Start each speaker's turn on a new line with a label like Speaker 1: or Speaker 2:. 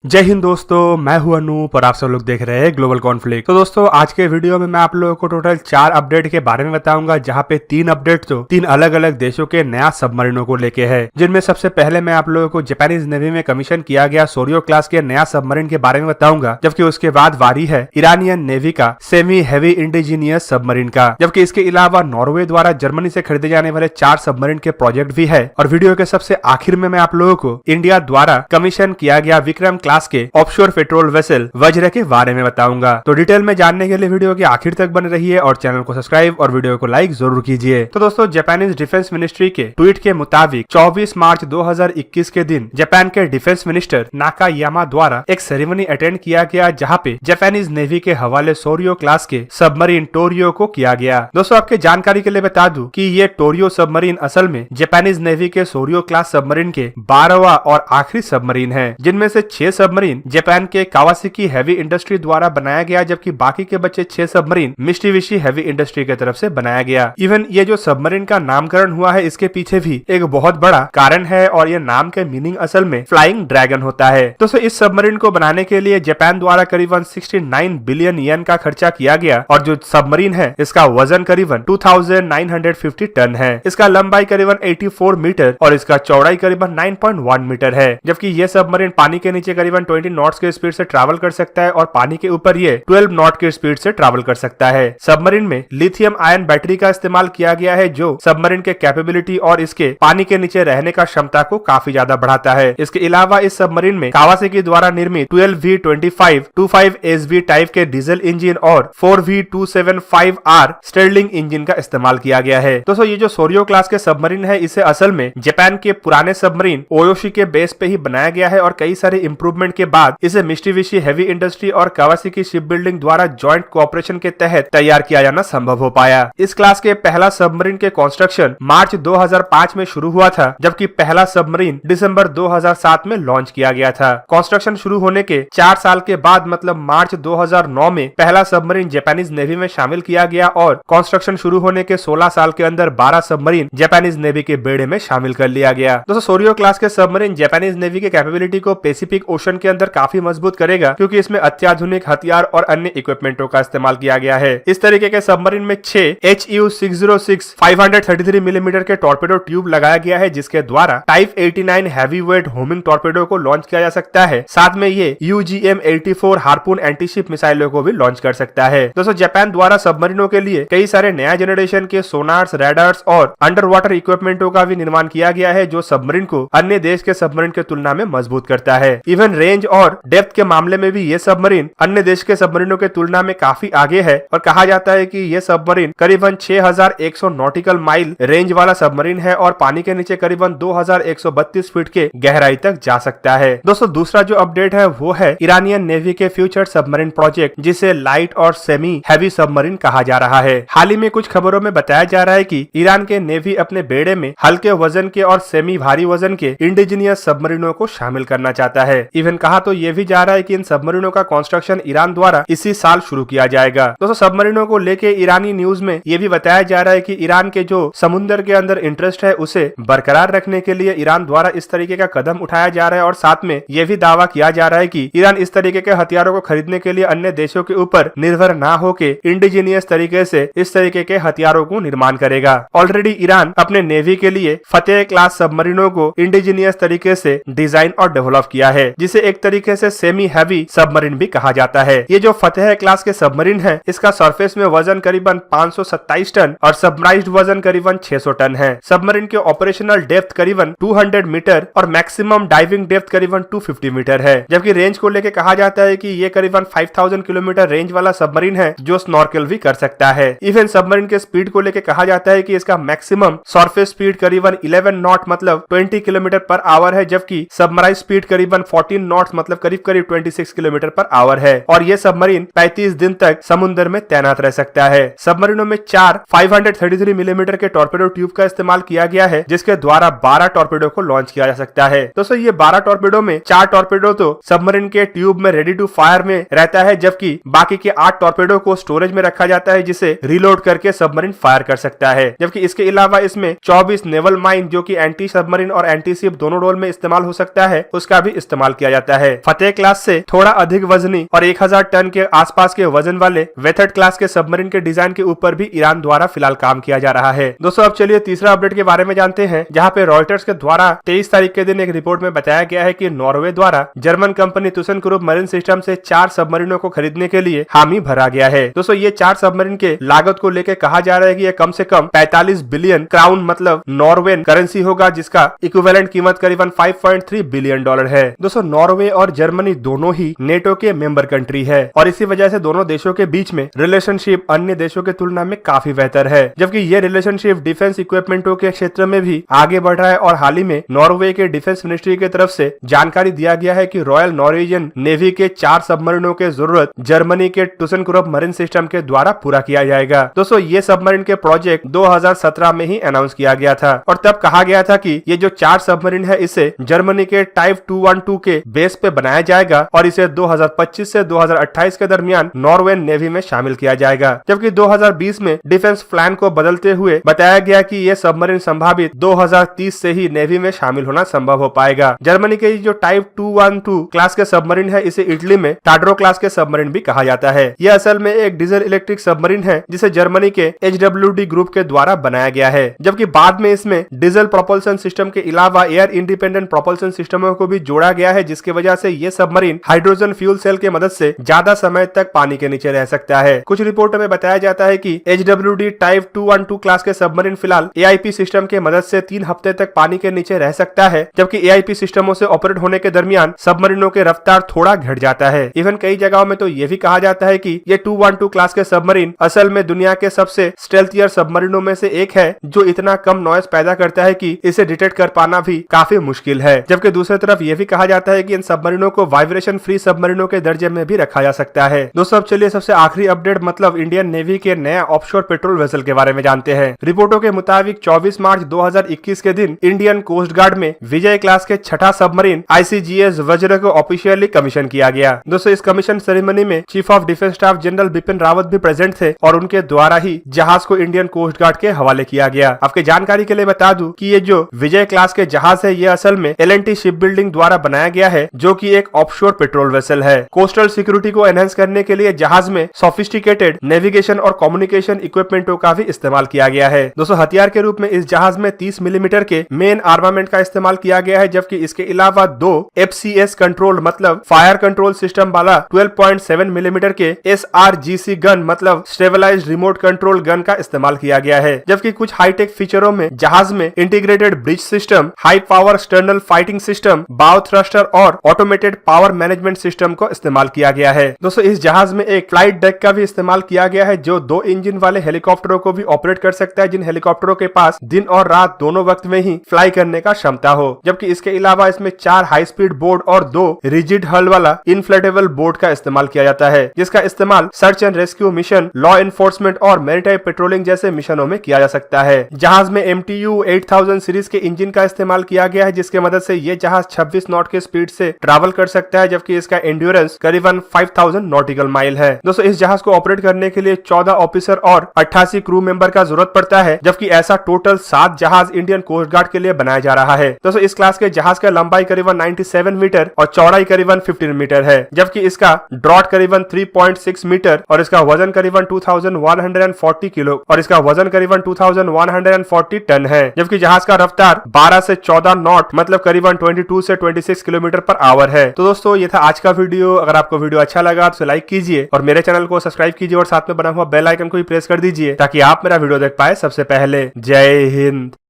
Speaker 1: जय हिंद दोस्तों, मैं हूं अनूप और आप सब लोग देख रहे हैं ग्लोबल कॉन्फ्लिक्ट। तो दोस्तों आज के वीडियो में मैं आप लोगों को टोटल 4 अपडेट के बारे में बताऊंगा, जहां पे 3 अपडेट तो 3 अलग अलग देशों के नया सबमरीनों को लेके है। जिनमें सबसे पहले मैं आप लोगों को जापानीज नेवी में कमीशन किया गया सोरियो क्लास के नया सबमरीन के बारे में बताऊंगा, जबकि उसके बाद वारी है ईरानियन नेवी का सेमी हैवी इंडिजीनियस सबमरीन का। जबकि इसके अलावा नॉर्वे द्वारा जर्मनी से खरीदे जाने वाले 4 सबमरीन के प्रोजेक्ट भी है। और वीडियो के सबसे आखिर में मैं आप लोगों को इंडिया द्वारा कमीशन किया गया विक्रम क्लास के ऑफशोर पेट्रोल वेसल वज्र के बारे में बताऊंगा। तो डिटेल में जानने के लिए वीडियो के आखिर तक बने रहिए और चैनल को सब्सक्राइब और वीडियो को लाइक जरूर कीजिए। तो दोस्तों जापानीज डिफेंस मिनिस्ट्री के ट्वीट के मुताबिक 24 मार्च 2021 के दिन जापान के डिफेंस मिनिस्टर नाकायामा द्वारा एक सेरेमनी अटेंड किया गया, जहाँ पे जापानीज नेवी के हवाले सोरियो क्लास के सबमरीन टोरियो को किया गया। दोस्तों आपके जानकारी के लिए बता दूं कि ये टोरियो सबमरीन असल में जापानीज नेवी के सोरियो क्लास सबमरीन के 12वां और आखिरी सबमरीन है, जिनमें से 6 सबमरीन जापान के कावासाकी हैवी इंडस्ट्री द्वारा बनाया गया, जबकि बाकी के बचे 6 सबमरीन मित्सुबिशी हैवी इंडस्ट्री की तरफ से बनाया गया। इवन ये जो सबमरीन का नामकरण हुआ है, इसके पीछे भी एक बहुत बड़ा कारण है और ये नाम के मीनिंग असल में फ्लाइंग ड्रैगन होता है। दोस्तों इस सबमरीन को बनाने के लिए जापान द्वारा करीबन 69 बिलियन येन का खर्चा किया गया और जो सबमरीन है इसका वजन करीबन 2950 टन है। इसका लंबाई करीबन 84 मीटर और इसका चौड़ाई करीबन 9.1 मीटर है, जबकि यह सबमरीन पानी के नीचे करीबन 20 नॉट्स के स्पीड से ट्रैवल कर सकता है और पानी के ऊपर ये 12 नॉट के स्पीड से ट्रैवल कर सकता है। सबमरीन में लिथियम आयन बैटरी का इस्तेमाल किया गया है, जो सबमरीन के कैपेबिलिटी और इसके पानी के नीचे रहने का क्षमता को काफी ज्यादा बढ़ाता है। इसके अलावा इस सबमरीन में कावासाकी द्वारा निर्मित 12V25-25SB टाइप के डीजल इंजन और 4V275R स्टर्लिंग इंजन का इस्तेमाल किया गया है। दोस्तों ये जो सोरियो क्लास के सबमरीन है, इसे असल में जापान के पुराने सबमरीन ओयोशी के बेस पे ही बनाया गया है और कई सारे इंप्रूवमेंट के बाद इसे मित्सुबिशी हैवी इंडस्ट्री और कावासाकी शिप बिल्डिंग द्वारा जॉइंट कोऑपरेशन के तहत तैयार किया जाना संभव हो पाया। इस क्लास के पहला सबमरीन के कंस्ट्रक्शन मार्च 2005 में शुरू हुआ था, जबकि पहला सबमरीन दिसंबर 2007 में लॉन्च किया गया था। कंस्ट्रक्शन शुरू होने के 4 साल के बाद मतलब मार्च 2009 में पहला सबमरीन जापानीज नेवी में शामिल किया गया और कंस्ट्रक्शन शुरू होने के 16 साल के अंदर 12 सबमरीन जापानीज नेवी के बेड़े में शामिल कर लिया गया। दोस्तों सोरियो क्लास के सबमरीन जापानीज नेवी के कैपेबिलिटी को पैसिफिक ओशन के अंदर काफी मजबूत करेगा, क्योंकि इसमें अत्याधुनिक हथियार और अन्य इक्विपमेंटों का इस्तेमाल किया गया है। इस तरीके के सबमरीन में 6 HU-606 533 मिलीमीटर के टॉर्पेडो ट्यूब लगाया गया है, जिसके द्वारा type 89 heavy weight homing torpedo को लॉन्च किया जा सकता है। साथ में ये UGM-84 हार्पून एंटीशिप मिसाइलों को भी लॉन्च कर सकता है। दोस्तों जापान द्वारा सबमरीनों के लिए कई सारे नया जनरेशन के सोनार्स, रडार्स और अंडर वाटर इक्विपमेंटों का भी निर्माण किया गया है, जो सबमरीन को अन्य देश के सबमरीन के तुलना में मजबूत करता है। इवन रेंज और डेप्थ के मामले में भी ये सबमरीन अन्य देश के सबमरीनों के तुलना में काफी आगे है और कहा जाता है कि ये सबमरीन करीबन 6100 नॉटिकल माइल रेंज वाला सबमरीन है और पानी के नीचे करीबन 2132 फीट के गहराई तक जा सकता है। दोस्तों दूसरा जो अपडेट है वो है ईरानियन नेवी के फ्यूचर सबमरीन प्रोजेक्ट, जिसे लाइट और सेमी हैवी सबमरीन कहा जा रहा है। हाल ही में कुछ खबरों में बताया जा रहा है कि ईरान के नेवी अपने बेड़े में हल्के वजन के और सेमी भारी वजन के इंडिजीनियस सबमरीनों को शामिल करना चाहता है। इवन कहा तो ये भी जा रहा है कि इन सबमरीनों का कंस्ट्रक्शन ईरान द्वारा इसी साल शुरू किया जाएगा। दोस्तों सबमरीनों को लेके ईरानी न्यूज में ये भी बताया जा रहा है कि ईरान के जो समुद्र के अंदर इंटरेस्ट है उसे बरकरार रखने के लिए ईरान द्वारा इस तरीके का कदम उठाया जा रहा है और साथ में ये भी दावा किया जा रहा है कि ईरान इस तरीके के हथियारों को खरीदने के लिए अन्य देशों के ऊपर निर्भर ना होके इंडिजीनियस तरीके से इस तरीके के हथियारों को निर्माण करेगा। ऑलरेडी ईरान अपने नेवी के लिए फतेह क्लास सबमरीनों को इंडिजीनियस तरीके से डिजाइन और डेवलप किया है, जिसे एक तरीके से सेमी हैवी सबमरीन भी कहा जाता है। ये जो फतेह क्लास के सबमरीन है, इसका सरफेस में वजन करीबन 527 टन और सबमराइज्ड वजन करीबन 600 टन है। सबमरीन के ऑपरेशनल डेप्थ करीबन 200 मीटर और मैक्सिमम डाइविंग डेप्थ करीबन 250 मीटर है, जबकि रेंज को लेकर कहा जाता है कि ये करीबन 5000 किलोमीटर रेंज वाला सबमरीन है, जो स्नॉर्कल भी कर सकता है। इवन सबमरीन के स्पीड को लेकर कहा जाता है कि इसका मैक्सिमम सरफेस स्पीड करीबन 11 नॉट मतलब 20 किलोमीटर पर आवर है, जबकि सबमराइज स्पीड करीबन 14 नॉट्स मतलब करीब 26 किलोमीटर पर आवर है और ये सबमरीन 35 दिन तक समुद्र में तैनात रह सकता है। सबमरीनों में 4 533 मिलीमीटर के टॉर्पेडो ट्यूब का इस्तेमाल किया गया है, जिसके द्वारा 12 टॉर्पेडो को लॉन्च किया जा सकता है। दोस्तों ये 12 टॉर्पेडो में 4 टॉर्पेडो तो सबमरीन के ट्यूब में रेडी टू फायर में रहता है, जबकि बाकी के 8 टॉर्पेडो को स्टोरेज में रखा जाता है, जिसे रिलोड करके सबमरीन फायर कर सकता है। जबकि इसके अलावा इसमें 24 नेवल माइन जो कि एंटी सबमरीन और एंटी शिप दोनों रोल में इस्तेमाल हो सकता है, उसका भी इस्तेमाल किया किया जाता है। फतेह क्लास से थोड़ा अधिक वजनी और 1000 टन के आसपास के वजन वाले वेथर्ड क्लास के सबमरीन के डिजाइन के ऊपर भी ईरान द्वारा फिलहाल काम किया जा रहा है। दोस्तों अब चलिए तीसरा अपडेट के बारे में जानते हैं, जहां पे रॉयटर्स के द्वारा 23 तारीख के दिन एक रिपोर्ट में बताया गया है कि नॉर्वे द्वारा German company ThyssenKrupp marine system से 4 सबमरीनों को खरीदने के लिए हामी भरा गया है। दोस्तों ये 4 सबमरीन के लागत को लेकर कहा जा रहा है कि यह कम से कम 45 बिलियन क्राउन मतलब नॉर्वेन करेंसी होगा, जिसका इक्विवेलेंट कीमत करीबन 5.3 बिलियन डॉलर है। दोस्तों नॉर्वे और जर्मनी दोनों ही नेटो के मेंबर कंट्री है और इसी वजह से दोनों देशों के बीच में रिलेशनशिप अन्य देशों के तुलना में काफी बेहतर है, जबकि ये रिलेशनशिप डिफेंस इक्विपमेंटों के क्षेत्र में भी आगे बढ़ रहा है। और हाल ही में नॉर्वे के डिफेंस मिनिस्ट्री की तरफ से जानकारी दिया गया है कि रॉयल नॉर्वेजियन नेवी के 4 सबमरीनों के जरूरत जर्मनी के ThyssenKrupp मरीन सिस्टम के द्वारा पूरा किया जाएगा। दोस्तों ये सबमरीन के प्रोजेक्ट 2017 में ही अनाउंस किया गया था और तब कहा गया था कि ये जो 4 सबमरीन है इसे जर्मनी के टाइप 212 के बेस पे बनाया जाएगा और इसे 2025 से 2028 के दरमियान नॉर्वेन नेवी में शामिल किया जाएगा, जबकि 2020 में डिफेंस प्लान को बदलते हुए बताया गया कि ये सबमरीन संभावित 2030 से ही नेवी में शामिल होना संभव हो पाएगा। जर्मनी के जो टाइप 212 क्लास के सबमरीन है इसे इटली में टाड्रो क्लास के सबमरीन भी कहा जाता है। यह असल में एक डीजल इलेक्ट्रिक सबमरीन है जिसे जर्मनी के HWD ग्रुप के द्वारा बनाया गया है, जबकि बाद में इसमें डीजल प्रोपल्सन सिस्टम के अलावा एयर इंडिपेंडेंट प्रोपल्सन सिस्टमों को भी जोड़ा गया है, जिसकी वजह से ये सबमरीन हाइड्रोजन फ्यूल सेल की मदद से ज्यादा समय तक पानी के नीचे रह सकता है। कुछ रिपोर्टों में बताया जाता है कि HWD टाइप 212 क्लास के सबमरीन फिलहाल AIP सिस्टम के मदद से 3 हफ्ते तक पानी के नीचे रह सकता है, जबकि AIP सिस्टमों से ऑपरेट होने के दरमियान सबमरीनों के रफ्तार थोड़ा घट जाता है। इवन कई जगहों में तो ये भी कहा जाता है कि ये 212 क्लास के सबमरीन असल में दुनिया के सबसे स्टेल्थियर सबमरीनों में से एक है, जो इतना कम नॉइस पैदा करता है कि इसे डिटेक्ट कर पाना भी काफी मुश्किल है। जबकि दूसरी तरफ ये भी कहा जाता है कि इन सबमरीनों को वाइब्रेशन फ्री सबमरीनों के दर्जे में भी रखा जा सकता है। दोस्तों अब चलिए सबसे आखिरी अपडेट मतलब इंडियन नेवी के नया ऑफशोर पेट्रोल वेसल के बारे में जानते हैं। रिपोर्टों के मुताबिक 24 मार्च 2021 के दिन इंडियन कोस्ट गार्ड में विजय क्लास के 6ठा सबमरीन ICGS वज्र को ऑफिशियली कमीशन किया गया। दोस्तों इस कमीशन सेरेमनी में chief of defence staff general Bipin Rawat भी प्रेजेंट थे और उनके द्वारा ही जहाज को इंडियन कोस्ट गार्ड के हवाले किया गया। आपके जानकारी के लिए बता दूं कि ये जो विजय क्लास के जहाज है ये असल में L&T शिप बिल्डिंग द्वारा बनाया गया है, जो कि एक ऑफशोर पेट्रोल वेसल है। कोस्टल सिक्योरिटी को एनहेंस करने के लिए जहाज में सोफिस्टिकेटेड नेविगेशन और कम्युनिकेशन इक्विपमेंटों का भी इस्तेमाल किया गया है। दोस्तों हथियार के रूप में इस जहाज में 30 मिलीमीटर के मेन आर्मामेंट का इस्तेमाल किया गया है, जबकि इसके अलावा 2 FCS कंट्रोल मतलब फायर कंट्रोल सिस्टम वाला 12.7 मिलीमीटर के SRGC गन मतलब स्टेबलाइज्ड रिमोट कंट्रोल गन का इस्तेमाल किया गया है। जबकि कुछ हाईटेक फीचरों में जहाज में integrated bridge system, high power sternal fighting system, बाव थ्रस्टर और ऑटोमेटेड पावर मैनेजमेंट सिस्टम को इस्तेमाल किया गया है। दोस्तों इस जहाज में एक फ्लाइट डेक का भी इस्तेमाल किया गया है, जो 2 इंजन वाले हेलीकॉप्टरों को भी ऑपरेट कर सकता है, जिन हेलीकॉप्टरों के पास दिन और रात दोनों वक्त में ही फ्लाई करने का क्षमता हो। जबकि इसके अलावा इसमें 4 हाई स्पीड बोर्ड और 2 रिजिड हल वाला इनफ्लेटेबल बोर्ड का इस्तेमाल किया जाता है, जिसका इस्तेमाल search and rescue mission, law enforcement और मैरीटाइम पेट्रोलिंग जैसे मिशनों में किया जा सकता है। जहाज में MTU 8000 सीरीज के इंजन का इस्तेमाल किया गया है, जिसके मदद से ये जहाज 26 नॉट के स्पीड से ट्रैवल कर सकता है, जबकि इसका एंड्योरेंस करीबन 5000 नॉटिकल माइल है। दोस्तों इस जहाज को ऑपरेट करने के लिए 14 ऑफिसर और 88 क्रू मेंबर का जरूरत पड़ता है, जबकि ऐसा टोटल 7 जहाज इंडियन कोस्ट गार्ड के लिए बनाया जा रहा है। दोस्तों इस क्लास के जहाज का लंबाई करीबन 97 मीटर और चौड़ाई करीबन 15 मीटर है, जबकि इसका ड्रॉट करीबन 3.6 मीटर और इसका वजन करीबन 2140 किलो और इसका वजन करीबन 2140 टन है। जबकि जहाज का रफ्तार 12 से 14 नॉट मतलब करीबन 22 से 26 किलोमीटर पर आवर है। तो दोस्तों ये था आज का वीडियो। अगर आपको वीडियो अच्छा लगा तो लाइक कीजिए और मेरे चैनल को सब्सक्राइब कीजिए और साथ में बना हुआ बेल आइकन को भी प्रेस कर दीजिए, ताकि आप मेरा वीडियो देख पाए सबसे पहले। जय हिंद।